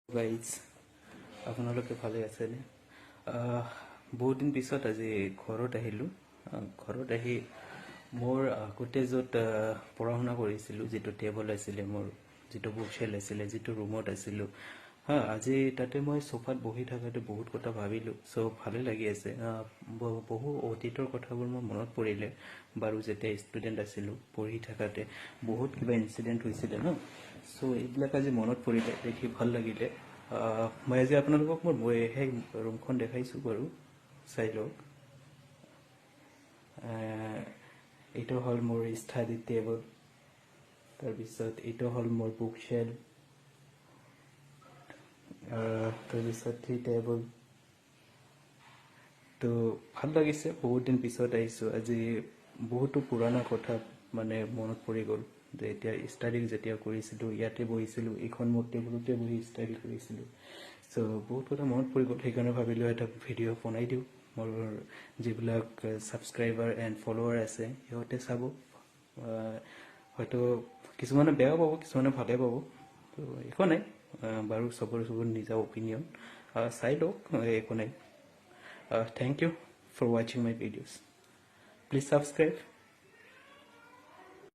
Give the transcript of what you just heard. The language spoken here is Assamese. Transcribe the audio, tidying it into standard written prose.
গাইজ আপোনালোকে ভালে আছেনে বহুত দিন পিছত আজি ঘৰত আহিলোঁ ঘৰত আহি মোৰ আগতে য'ত পঢ়া শুনা কৰিছিলোঁ যিটো টেবল আছিলে মোৰ যিটো বুক চেল আছিলে যিটো ৰুমত আছিলোঁ আজি তাতে মই চোফাত বহি থাকোঁতে বহুত কথা ভাবিলোঁ চ' ভালে লাগি আছে বহু অতীতৰ কথাবোৰ মোৰ মনত পৰিলে বাৰু যেতিয়া ষ্টুডেণ্ট আছিলোঁ পঢ়ি থাকোঁতে বহুত কিবা ইনচিডেণ্ট হৈছিলে ন চ' এইবিলাক আজি মনত পৰিলে দেখি ভাল লাগিলে মই আজি আপোনালোকক মই সেই ৰুমখন দেখাইছোঁ বাৰু চাই লওক এইটো হ'ল মোৰ ষ্টাডি টেবল তাৰপিছত এইটো হ'ল মোৰ বুক চেল তাৰপিছত টি টেবল তো ভাল লাগিছে বহুত দিন পিছত আহিছোঁ আজি বহুতো পুৰণা কথা মানে মনত পৰি গ'ল যে এতিয়া ষ্টাডি যেতিয়া কৰিছিলোঁ ইয়াতে বহিছিলোঁ এইখন মোৰ টেবুলতে বহি ষ্টাডি কৰিছিলোঁ চ' বহুত কথা মনত পৰি গ'ল সেইকাৰণে ভাবিলোঁ এটা ভিডিঅ' বনাই দিওঁ মোৰ যিবিলাক ছাবস্ক্ৰাইবাৰ এণ্ড ফলোৱাৰ আছে সিহঁতে চাব হয়তো কিছুমানে বেয়াও পাব কিছুমানে ভালে পাব তো একো নাই বাৰু চবৰ নিজা অপিনিয়ন চাই লওক একো নাই thank you for watching my videos. Please subscribe.